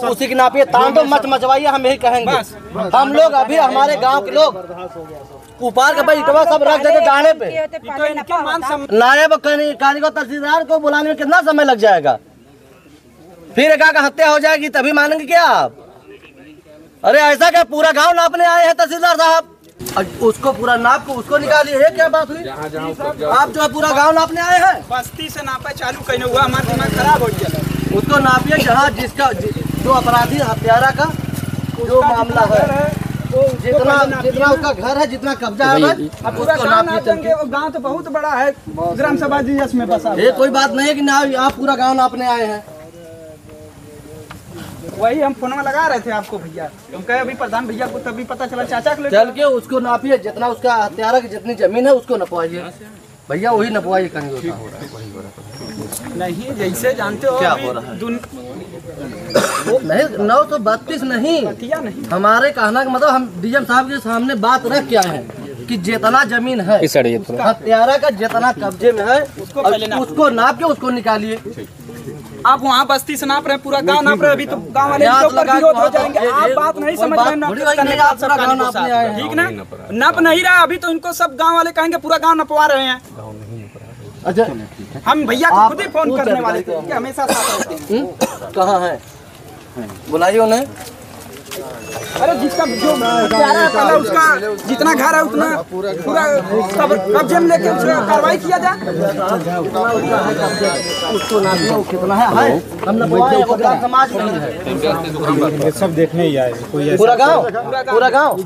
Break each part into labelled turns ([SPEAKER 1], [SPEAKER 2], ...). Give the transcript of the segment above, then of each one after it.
[SPEAKER 1] उसी की नापिए, तांडव मत मचवाइए, हम यही कहेंगे। हम लोग अभी हमारे गांव के लोग ऊपर के भाई इटवा सब रख देते डाले पे। नायब कारीगर तहसीलदार को बुलाने में कितना समय लग जाएगा? फिर एक का हत्या हो जाएगी तभी मानेंगे क्या आप? अरे ऐसा क्या पूरा गांव नापने आए हैं तहसीलदार साहब? उसको पूरा नाप को उसको निकालिए, ये क्या बात हुई? आप जो है पूरा गांव नापने आए हैं?
[SPEAKER 2] बस्ती से नापा चालू करने हुआ, हमारा दिमाग खराब हो गया।
[SPEAKER 1] उसको नापिए जहाँ जिसका जो अपराधी हत्यारा का जो मामला है, जितना उसका घर है, जितना कब्जा है,
[SPEAKER 2] पूरा गाँव तो बहुत बड़ा है, ग्राम सभा जी में बसा।
[SPEAKER 1] ये कोई बात नहीं है कि आप पूरा गाँव नापने आए हैं।
[SPEAKER 2] वही हम फोन में लगा रहे थे आपको भैया, हम कहे अभी प्रधान भैया को तभी पता चला चाचा को
[SPEAKER 1] चल के उसको नापिए, जितना उसका हत्यारा की जितनी जमीन है उसको नपवाइए भैया, वही नपवाइए। कहीं
[SPEAKER 2] नहीं जैसे जानते हो
[SPEAKER 1] क्या हो रहा है? नहीं 932 नहीं, हमारे कहना का मतलब हम डीएम साहब के सामने बात रख के आए हैं कि जितना जमीन है हत्यारा का जितना कब्जे में है उसको नाप के उसको निकालिए।
[SPEAKER 2] आप वहाँ बस्ती से नाप रहे हैं, पूरा गांव नाप रहे हैं, अभी तो गांव वाले विरोध हो जाएंगे। आप बात नहीं समझ रहे हैं, ठीक ना? नप नहीं रहा अभी तो इनको सब गांव वाले कहेंगे पूरा गांव नपवा रहे हैं।
[SPEAKER 1] अच्छा
[SPEAKER 2] हम भैया को खुद ही फोन करने वाले थे कि हमेशा साथ रहते हैं।
[SPEAKER 1] कहाँ है? बुलाइए उन्हें।
[SPEAKER 2] अरे जिसका जो प्यारा है पहले उसका जितना घर है उतना पूरा सब कब्जे में लेके उसका कार्रवाई किया जाए।
[SPEAKER 1] उसको ना कितना है हम लोग समाज में
[SPEAKER 3] सब देखने ही आए। कोई
[SPEAKER 1] पूरा गांव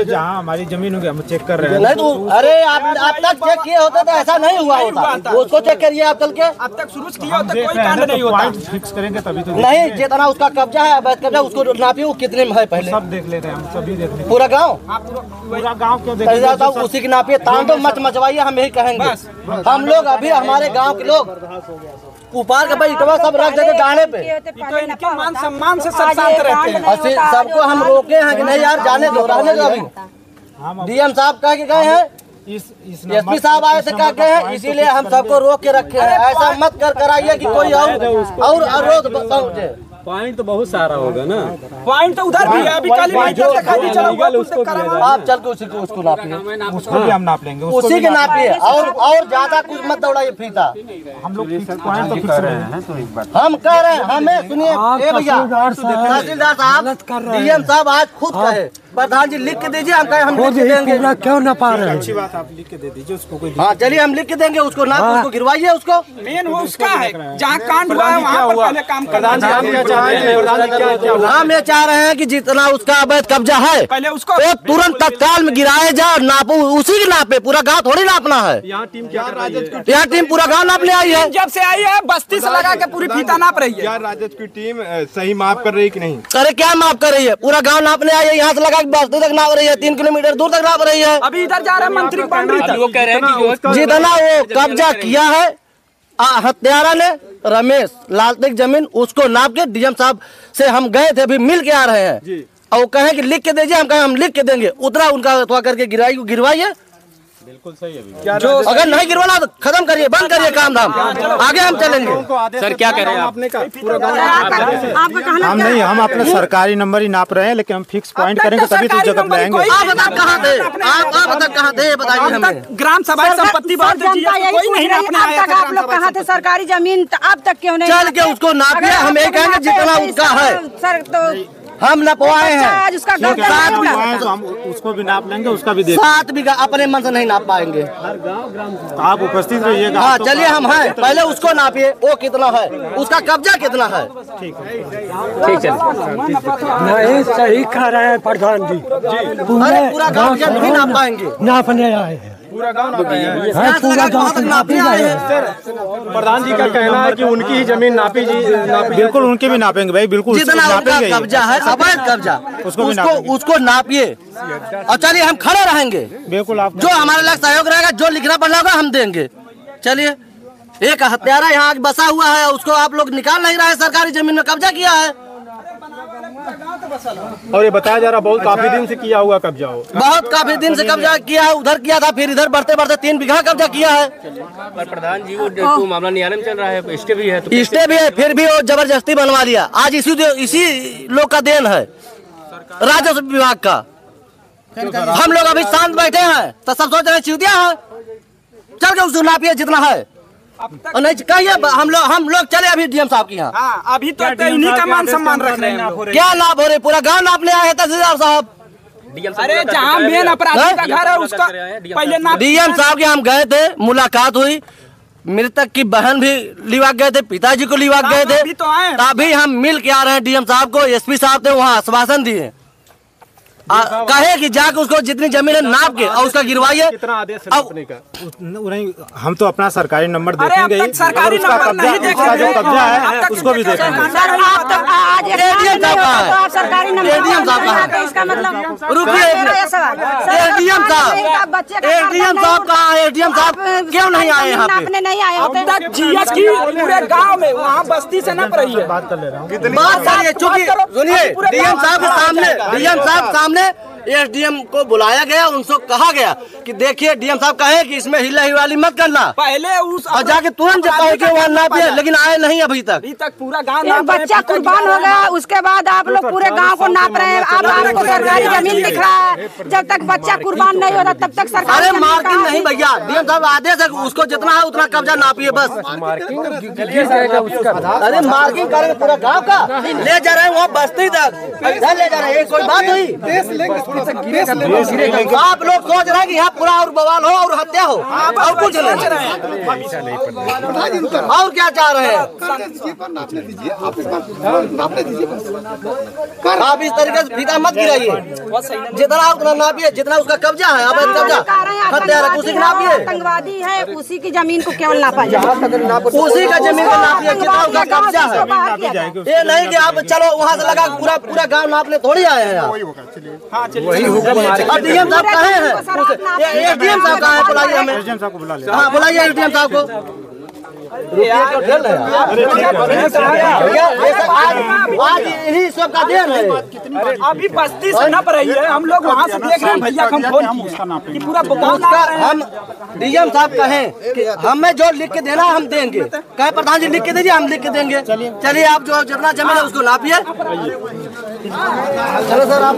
[SPEAKER 3] जहाँ हमारी जमीन होगी हम चेक कर रहे हैं।
[SPEAKER 1] नहीं तो अरे आप तक चेक किए होते तो ऐसा नहीं हुआ होता। उसको चेक करिए आप चल के।
[SPEAKER 2] अब तक शुरू किया होता कोई कांड नहीं होता।
[SPEAKER 3] फिक्स करेंगे तभी तो
[SPEAKER 1] नहीं, जितना उसका कब्जा है अवैध कब्जा उसको नापिए, वो कितने में है पहले
[SPEAKER 3] सब देख लेते हैं, हम सभी देख लेते हैं।
[SPEAKER 1] पूरा गांव
[SPEAKER 3] क्यों देख
[SPEAKER 1] उसी की नापिए, तांडव मत मचवाइए, हम यही कहेंगे। हम लोग अभी हमारे गांव के लोग ऊपर के भाई इटवा सब रख देते डाले पे।
[SPEAKER 2] इनके मान सम्मान से सब शांत रहते हैं।
[SPEAKER 1] सबको हम रोके हैं कि नहीं यार जाने दो, रहने दो। अभी डीएम साहब कह के गए हैं, एसपी साहब आए थे कह के हैं, इसीलिए हम सबको रोक के रखे हैं। ऐसा मत कराइए कि कोई और अवरोध पहुंचे।
[SPEAKER 4] पॉइंट तो बहुत सारा होगा ना,
[SPEAKER 2] पॉइंट तो उधर भी है। अभी काली
[SPEAKER 1] आप चल के उसी को उसको नापिए,
[SPEAKER 3] उसको भी हम नाप लेंगे,
[SPEAKER 1] उसी के नापिए और ज्यादा कुछ मत दौड़ाइए फीता।
[SPEAKER 3] हम लोग पॉइंट तो फिक्स रहे हैं। तो एक बात
[SPEAKER 1] हम कह रहे हैं, हमें सुनिए भैया, तहसीलदार साहब डीएम साहब आज खुद कहे प्रधान जी लिख के दीजिए, हम कहे हम लिख के देंगे।
[SPEAKER 3] क्यों ना पा रहे हैं? अच्छी बात, आप लिख के दे दीजिए उसको। कोई
[SPEAKER 1] हाँ चलिए हम लिख के देंगे, उसको नाप उसको गिरवाइए। उसको
[SPEAKER 2] मेन वो उसका है जहाँ कांड हुआ है वहाँ पर पहले काम करना।
[SPEAKER 1] हम ये चाह रहे हैं कि जितना उसका अवैध कब्जा है
[SPEAKER 2] पहले उसको
[SPEAKER 1] तुरंत तत्काल में गिराए जाए और नापो, उसी के नापे। पूरा गांव थोड़ी नापना है।
[SPEAKER 4] यहाँ
[SPEAKER 1] टीम पूरा गांव नापने आई है।
[SPEAKER 2] जब से आई है बस्ती से लगा के पूरी फीता नाप रही है।
[SPEAKER 4] यार राजद की टीम सही माप कर रही है कि नहीं?
[SPEAKER 1] अरे क्या माप कर रही है? पूरा गांव नापने आई है, यहाँ से लगा के बस्ती तक नाप रही है, 3 किलोमीटर दूर तक नाप रही है।
[SPEAKER 2] अभी इधर जा रहे हैं मंत्री बाउंड्री तक।
[SPEAKER 4] वो कह रहे हैं कि
[SPEAKER 1] जितना वो कब्जा किया है हत्यारा ने रमेश लाल तक जमीन, उसको नाप के डीएम साहब से हम गए थे, अभी मिल के आ रहे हैं। और वो कहे कि लिख के दीजिए, हम कहे हम लिख के देंगे। उतना उनका अथवा करके गिरवाइए।
[SPEAKER 4] बिल्कुल सही है।
[SPEAKER 1] जो अगर नहीं गिरवाना तो खत्म करिए, बंद करिए काम धाम, आगे हम चलेंगे।
[SPEAKER 4] सर क्या कह रहे हैं आपने का
[SPEAKER 3] हम नहीं, हम अपने सरकारी नंबर ही नाप रहे हैं, लेकिन हम फिक्स पॉइंट करेंगे तभी तो जगह में आएंगे।
[SPEAKER 1] आप बता कहाँ थे? आप बता कहाँ थे? बताइए हमें।
[SPEAKER 2] ग्राम सभा संपत्ति कोई नहीं नापने आया था।
[SPEAKER 5] आप लोग कहाँ थे? सरकारी जमीन अब तक क्यों नहीं?
[SPEAKER 1] चल के उसको नापिए, हम ये कहेंगे जितना उसका है
[SPEAKER 5] सर तो
[SPEAKER 1] हम नपवाए हैं।
[SPEAKER 5] आज उसका
[SPEAKER 3] तो हम उसको भी नाप लेंगे, उसका भी
[SPEAKER 1] 7 बीघा अपने मन से नहीं नाप पाएंगे।
[SPEAKER 3] आप उपस्थित रहिएगा।
[SPEAKER 1] हाँ चलिए हम हैं, पहले उसको नापिए, वो कितना है, उसका कब्जा कितना है।
[SPEAKER 4] ठीक है
[SPEAKER 6] नहीं सही कह रहे हैं प्रधान जी।
[SPEAKER 1] पूरा गाँव नहीं नाप पाएंगे।
[SPEAKER 6] नापने आए हैं,
[SPEAKER 4] पूरा गाँव नापे हैं।
[SPEAKER 1] पूरा गाँव तक नापने आए हैं।
[SPEAKER 4] प्रधान जी का कहना है कि उनकी ही जमीन नापी जी।
[SPEAKER 3] बिल्कुल उनके भी नापेंगे भाई, बिल्कुल
[SPEAKER 1] जितना उनका कब्जा है अवैध कब्जा उसको नापिए और चलिए हम खड़े रहेंगे।
[SPEAKER 3] बिल्कुल आप
[SPEAKER 1] जो हमारे लिए सहयोग रहेगा, जो लिखना पड़ना होगा हम देंगे। चलिए एक हत्यारा यहाँ बसा हुआ है, उसको आप लोग निकाल नहीं रहे, सरकारी जमीन में कब्जा किया है।
[SPEAKER 4] और ये बताया जा रहा बहुत काफी दिन से किया हुआ कब्जा हो,
[SPEAKER 1] बहुत काफी दिन से कब्जा किया है, उधर किया था, फिर इधर बढ़ते बढ़ते 3 बीघा कब्जा किया है।
[SPEAKER 7] पर प्रधान जी वो मामला न्यायालय में चल रहा है, स्टे भी है, तो
[SPEAKER 1] स्टे भी है, फिर भी वो जबरदस्ती बनवा लिया। आज इसी लोग का देन है, राजस्व विभाग का। हम लोग अभी शांत बैठे हैं तो सब सोच रहे चूतिया है, चल के उसको नापिए जितना है और नहीं कहिए। हम लोग चले अभी डीएम साहब के यहाँ।
[SPEAKER 2] अभी तो इन्हीं का मान सम्मान रख रहे हैं।
[SPEAKER 1] क्या लाभ हो रहे, पूरा गांव नापने आए हैं तहसीलदार साहब।
[SPEAKER 2] अरे जहाँ मेन अपराधी का घर है उसका पहले नाप।
[SPEAKER 1] डीएम साहब के हम गए थे, मुलाकात हुई, मृतक की बहन भी लिवाक गए थे, पिताजी को लिवाक गए थे, तभी हम मिल के आ रहे हैं डीएम साहब को। एसपी साहब थे वहाँ आश्वासन दिए, कहे कि जाकर उसको जितनी जमीन है नाप के और उसका गिरवाइए।
[SPEAKER 4] कितना आदेश है का? नहीं, हम तो अपना सरकारी नंबर देखेंगे ही,
[SPEAKER 2] सरकारी नंबर नहीं
[SPEAKER 4] उसका जो कब्जा है उसको भी देखेंगे।
[SPEAKER 5] सर आप तो आज एडीएम साहब आप सरकारी नंबर
[SPEAKER 1] एडीएम साहब
[SPEAKER 5] का इसका मतलब
[SPEAKER 1] रुकिए, एडीएम साहब कहाँ है? एडीएम साहब क्यों नहीं आए यहाँ पे?
[SPEAKER 5] आपने नहीं आए होते।
[SPEAKER 2] अब तक जीएस की पूरे गांव में वहाँ बस्ती से नप रही है।
[SPEAKER 4] बात कर ले रहा हूँ,
[SPEAKER 1] बात करिए, चूंकि सुनिए डीएम साहब के सामने एसडीएम को बुलाया गया, उनसे कहा गया कि देखिए डीएम साहब कहे कि इसमें हिला हिवाली मत करना,
[SPEAKER 2] पहले उस
[SPEAKER 1] और जाके तुरंत पहुंचे वहाँ नापिए, लेकिन आए नहीं अभी तक
[SPEAKER 2] पूरा गांव।
[SPEAKER 5] एक बच्चा कुर्बान हो गया, उसके बाद आप लोग पूरे गांव को नाप रहे हैं। अब आपको सरकारी जमीन दिख रहा है, जब तक बच्चा कुर्बान नहीं होता तब तक सरकारी।
[SPEAKER 1] अरे मार्किंग नहीं भैया, डीएम साहब आदेश है उसको जितना है उतना कब्जा नापिए बस। अरे मार्किंग करेंगे पूरा गाँव का, ले जा रहे हैं वहाँ बस्ती तक, ले जा रहे हैं। कोई बात हुई? आप लोग सोच रहे हैं कि यहाँ पूरा और बवाल हो और हत्या हो और कुछ नहीं, और क्या चाह रहे हैं आप? इस तरीके से फीता मत गिराइए, जितना उतना नापिए, जितना उसका कब्जा है अवैध कब्जा हत्या उसी नापिए।
[SPEAKER 5] आतंकवादी है, उसी की जमीन को केवल नापा जाए,
[SPEAKER 1] उसी का जमीन को नापिए जितना उसका कब्जा है। ये नहीं कि आप चलो वहाँ से लगा पूरा गाँव नापने थोड़ी आए हैं आप। और डीएम साहब कहे हैं, एसडीएम साहब कहाँ है? बुलाइए हमें,
[SPEAKER 4] एसडीएम साहब को बुला ले।
[SPEAKER 1] हाँ बुलाइए एसडीएम साहब को। आज यही सब का देन है।
[SPEAKER 2] अभी बस्ती से नप रही है, हम लोग वहाँ से देख रहे हैं भैया हम फोन की पूरा
[SPEAKER 1] हम डीएम साहब कहें कि हमें जो लिख के देना हम देंगे, कहे प्रधान जी लिख के दीजिए, हम लिख के देंगे। चलिए आप जो जितना जमीन है उसको नापिए। चलो सर आप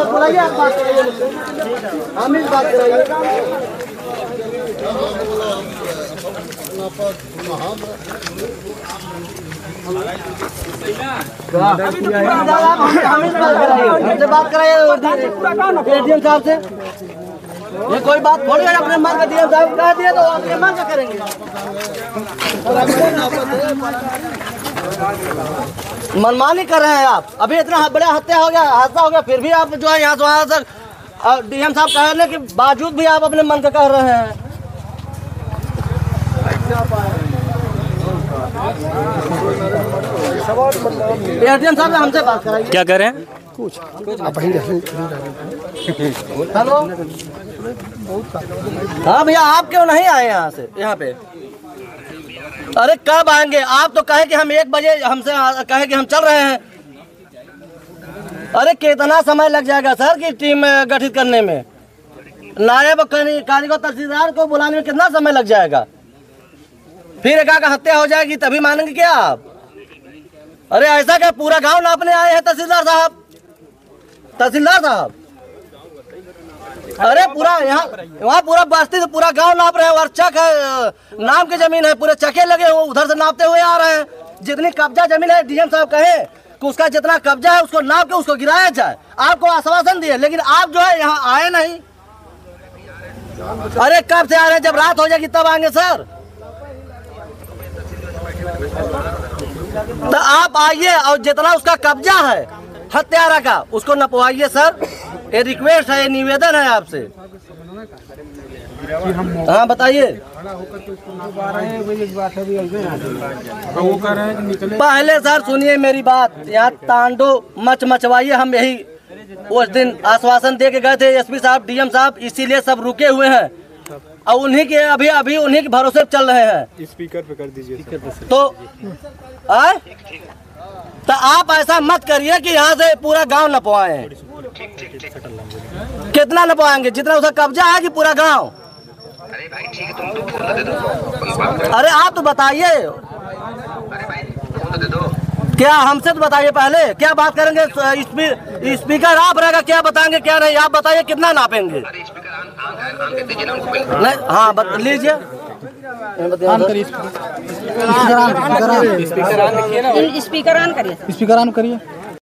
[SPEAKER 1] बुलाइए, आप बात करिए, हम ही बात कराइए। हमसे बात कराइए एडीएम साहब से। ये कोई बात थोड़ी है, अपने मन का डीएम साहब कह दिए तो अपने मन का करेंगे। मनमानी कर रहे हैं आप। अभी इतना बड़ा हत्या हो गया, हादसा हो गया, फिर भी आप जो है यहाँ से वहाँ तक डीएम साहब कहने के बावजूद भी आप अपने मन का कह रहे हैं। एडीएम साहब हमसे बात कराइए।
[SPEAKER 7] क्या कह रहे हैं?
[SPEAKER 1] कुछ हेलो, हाँ भैया आप क्यों नहीं आए यहाँ से यहाँ पे? अरे कब आएंगे? आप तो कहे कि हम 1 बजे हमसे कहे कि हम चल रहे हैं। अरे कितना समय लग जाएगा सर की टीम गठित करने में? नायब कारीगर तहसीलदार को बुलाने में कितना समय लग जाएगा? फिर एक का हत्या हो जाएगी तभी मानेंगे क्या आप? अरे ऐसा क्या पूरा गांव नापने आए हैं तहसीलदार साहब? तहसीलदार साहब अरे पूरा वहाँ पूरा बस्ती से पूरा गांव नाप रहे हैं और चक है, नाम की जमीन है, पूरे चके लगे हुए उधर से नापते हुए आ रहे हैं। जितनी कब्जा जमीन है डीएम साहब कहे कि उसका जितना कब्जा है उसको नाप के उसको गिराया जाए। आपको आश्वासन दिए, लेकिन आप जो है यहाँ आए नहीं। अरे कब से आ रहे हैं? जब रात हो जाएगी तब आएंगे सर। तो आप आइए और जितना उसका कब्जा है हत्यारा का उसको नपवाइए सर। ये रिक्वेस्ट है, ये निवेदन है आपसे। हाँ बताइए। पहले सर सुनिए मेरी बात, यहाँ तांडो मचवाइए। हम यही उस दिन आश्वासन दे के गए थे एसपी साहब, डीएम साहब, इसीलिए सब रुके हुए हैं। और उन्हीं के अभी उन्हीं के भरोसे चल रहे हैं।
[SPEAKER 4] स्पीकर पे कर दीजिए
[SPEAKER 1] तो तो आप ऐसा मत करिए कि यहाँ से पूरा गांव नपवाएं। कितना नपवाएंगे? जितना उसका कब्जा है कि पूरा गांव?
[SPEAKER 8] अरे भाई ठीक है, तुम तो फोन दे दो।
[SPEAKER 1] अरे आप तो बताइए।
[SPEAKER 8] अरे भाई फोन दे दो।
[SPEAKER 1] क्या हमसे तो बताइए पहले, क्या बात करेंगे? स्पीकर आप रहेगा, क्या बताएंगे क्या नहीं? आप बताइए कितना नापेंगे?
[SPEAKER 8] अरे स्पीकर ऑन कर दीजिए ना उनको।
[SPEAKER 1] नहीं, हाँ लीजिए।
[SPEAKER 5] स्पीकर ऑन करिए।